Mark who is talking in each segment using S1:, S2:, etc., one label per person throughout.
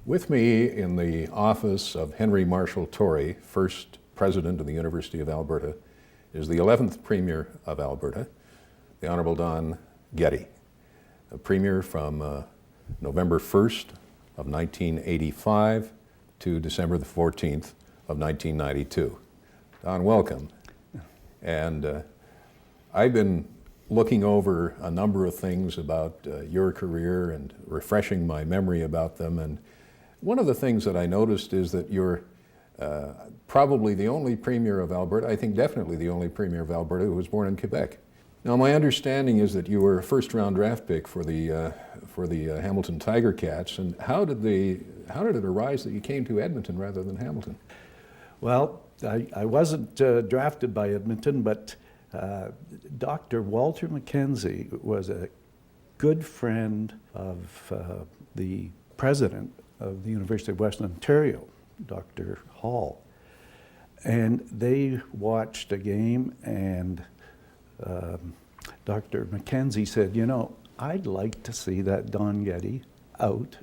S1: With me in the office of Henry Marshall Tory, first president of the University of Alberta, is the 11th Premier of Alberta, the Honorable Don Getty, a Premier from November 1st of 1985 to December the 14th of 1992. Don, welcome. And I've been looking over a number of things about your career and refreshing my memory about them. And one of the things that I noticed is that you're probably the only Premier of Alberta, I think definitely the only Premier of Alberta who was born in Quebec. Now, my understanding is that you were a first-round draft pick for the Hamilton Tiger Cats. And how did it arise that you came to Edmonton rather than Hamilton?
S2: Well, I wasn't drafted by Edmonton, but Dr. Walter Mackenzie was a good friend of the president of the University of Western Ontario, Dr. Hall. And they watched a game, and Dr. Mackenzie said, you know, I'd like to see that Don Getty out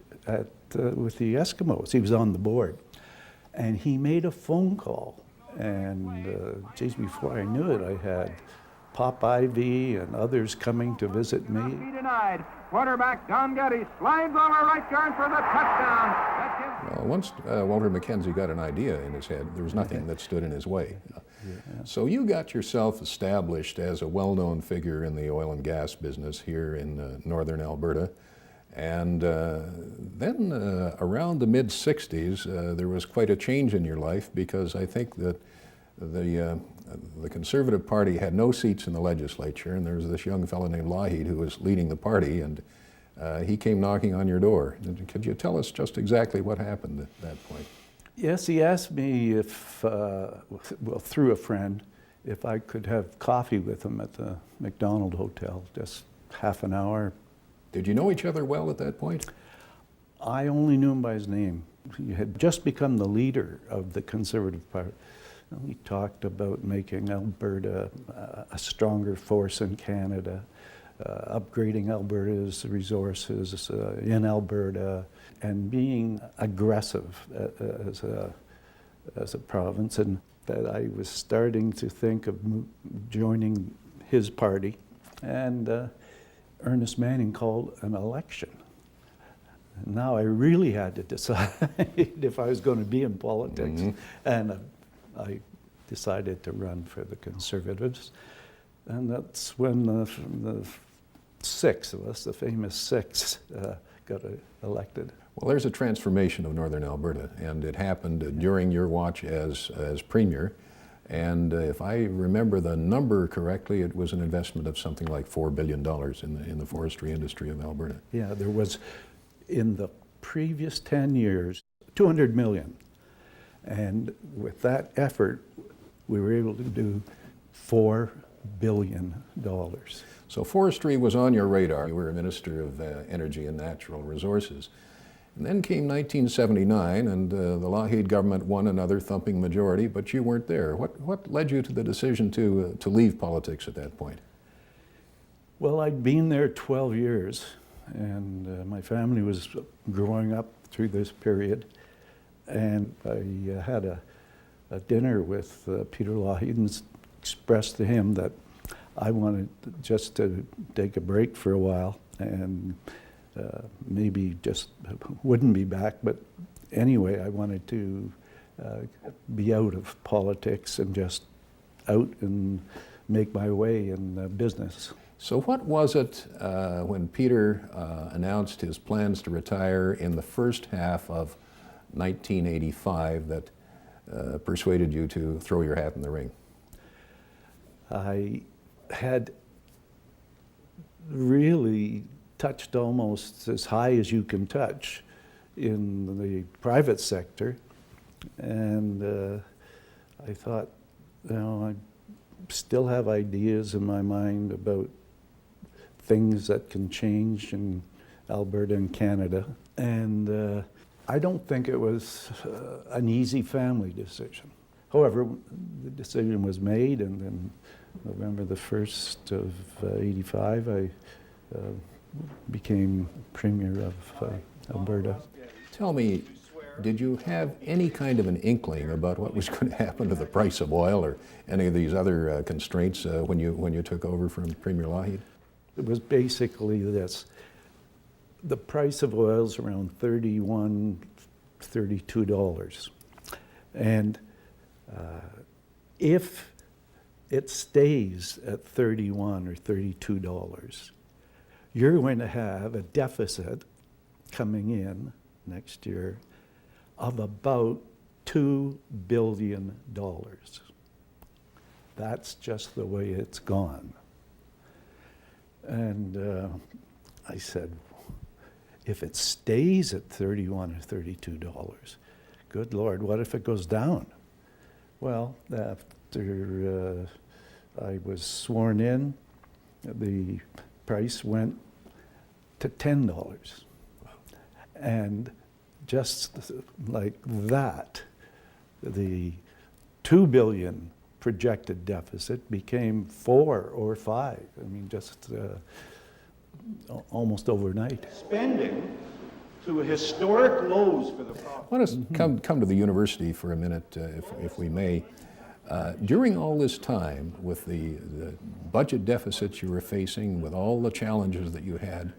S2: with the Eskimos. He was on the board. And he made a phone call. And geez, before I knew it, I had Pop Ivy and others coming to visit me.
S3: Denied. Quarterback Don Getty slides over right guard for the touchdown.
S1: Well, once Walter Mackenzie got an idea in his head, there was nothing that stood in his way. So you got yourself established as a well-known figure in the oil and gas business here in northern Alberta. And then around the mid-60s, there was quite a change in your life, because I think that the Conservative Party had no seats in the legislature, and there was this young fellow named Lougheed who was leading the party, and he came knocking on your door. Could you tell us just exactly what happened at that point?
S2: Yes, he asked me if, well, through a friend, if I could have coffee with him at the McDonald Hotel, just half an hour.
S1: Did you know each other well at that point?
S2: I only knew him by his name. He had just become the leader of the Conservative Party. We talked about making Alberta a stronger force in Canada, upgrading Alberta's resources in Alberta, and being aggressive as a province. And that I was starting to think of joining his party. And Ernest Manning called an election. Now I really had to decide if I was going to be in politics. Mm-hmm. And I decided to run for the Conservatives. And that's when the six of us, the famous six, got elected.
S1: Well, there's a transformation of northern Alberta, and it happened during your watch as Premier. And if I remember the number correctly, it was an investment of something like $4 billion in the forestry industry of Alberta.
S2: Yeah, there was, in the previous 10 years, $200 million. And with that effort, we were able to do $4 billion.
S1: So forestry was on your radar. You were a Minister of Energy and Natural Resources. And then came 1979, and the Lougheed government won another thumping majority, but you weren't there. What led you to the decision to leave politics at that point?
S2: Well, I'd been there 12 years, and my family was growing up through this period. And I had a dinner with Peter Lougheed and expressed to him that I wanted just to take a break for a while, and maybe just wouldn't be back, but anyway, I wanted to be out of politics and just out and make my way in business.
S1: So what was it when Peter announced his plans to retire in the first half of 1985 that persuaded you to throw your hat in the ring?
S2: I had really touched almost as high as you can touch in the private sector, and I thought, you know, I still have ideas in my mind about things that can change in Alberta and Canada, and I don't think it was an easy family decision. However, the decision was made, and then November the 1st of '85, I became Premier of Alberta.
S1: Tell me, did you have any kind of an inkling about what was going to happen to the price of oil or any of these other constraints when you took over from Premier Lougheed?
S2: It was basically this. The price of oil is around $31, $32. And if it stays at $31 or $32, you're going to have a deficit coming in next year of about $2 billion. That's just the way it's gone. And I said, if it stays at $31 or $32, good Lord, what if it goes down? Well, after I was sworn in, the price went to $10. And just like that, the $2 billion projected deficit became 4 or 5. I mean, just almost overnight.
S4: Spending to historic lows for the province.
S1: I want to come to the university for a minute, if we may. During all this time, with the budget deficits you were facing, with all the challenges that you had,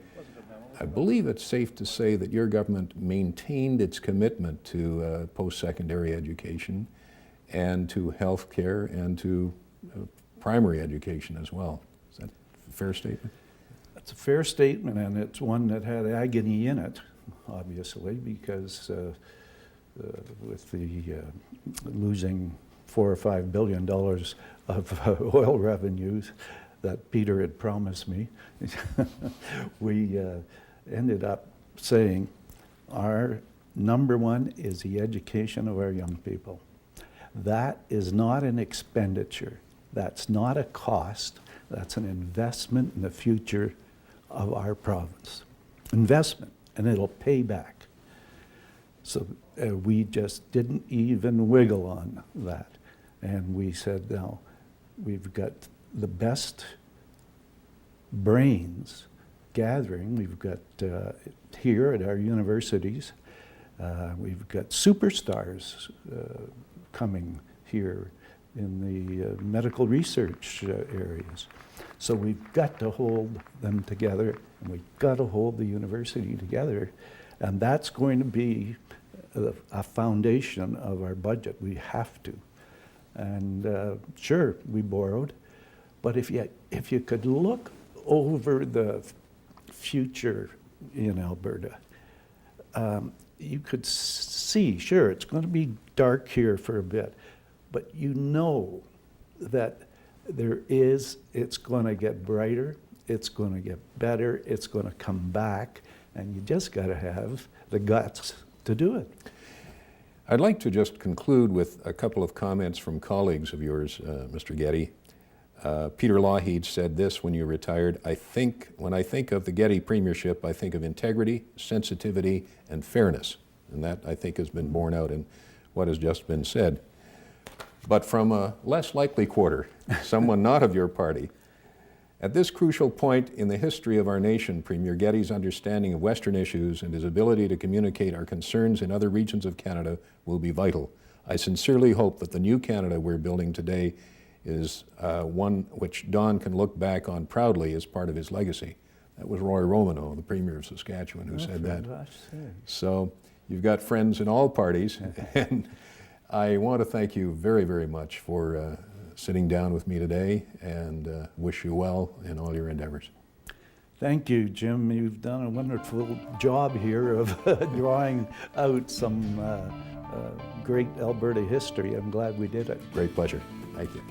S1: I believe it's safe to say that your government maintained its commitment to post-secondary education and to health care and to primary education as well. Is that a fair statement?
S2: That's a fair statement, and it's one that had agony in it, obviously, because with the losing $4 or $5 billion of oil revenues that Peter had promised me, we ended up saying our number one is the education of our young people. That is not an expenditure. That's not a cost. That's an investment in the future of our province. Investment, and it'll pay back. So we just didn't even wiggle on that. And we said, now, we've got the best brains gathering. We've got here at our universities, we've got superstars coming here in the medical research areas. So we've got to hold them together, and we've got to hold the university together, and that's going to be a foundation of our budget. We have to. And sure, we borrowed, but if you could look over the future in Alberta, you could see, sure, it's going to be dark here for a bit, but you know that it's going to get brighter, it's going to get better, it's going to come back, and you just got to have the guts to do it.
S1: I'd like to just conclude with a couple of comments from colleagues of yours, Mr. Getty. Peter Lougheed said this when you retired: when I think of the Getty premiership, I think of integrity, sensitivity, and fairness. And that, I think, has been borne out in what has just been said. But from a less likely quarter, someone not of your party, at this crucial point in the history of our nation, Premier Getty's understanding of Western issues and his ability to communicate our concerns in other regions of Canada will be vital. I sincerely hope that the new Canada we're building today is one which Don can look back on proudly as part of his legacy. That was Roy Romano, the Premier of Saskatchewan, who said that. So you've got friends in all parties, and I want to thank you very, very much for sitting down with me today, and wish you well in all your endeavors.
S2: Thank you, Jim. You've done a wonderful job here of drawing out some great Alberta history. I'm glad we did it.
S1: Great pleasure. Thank you.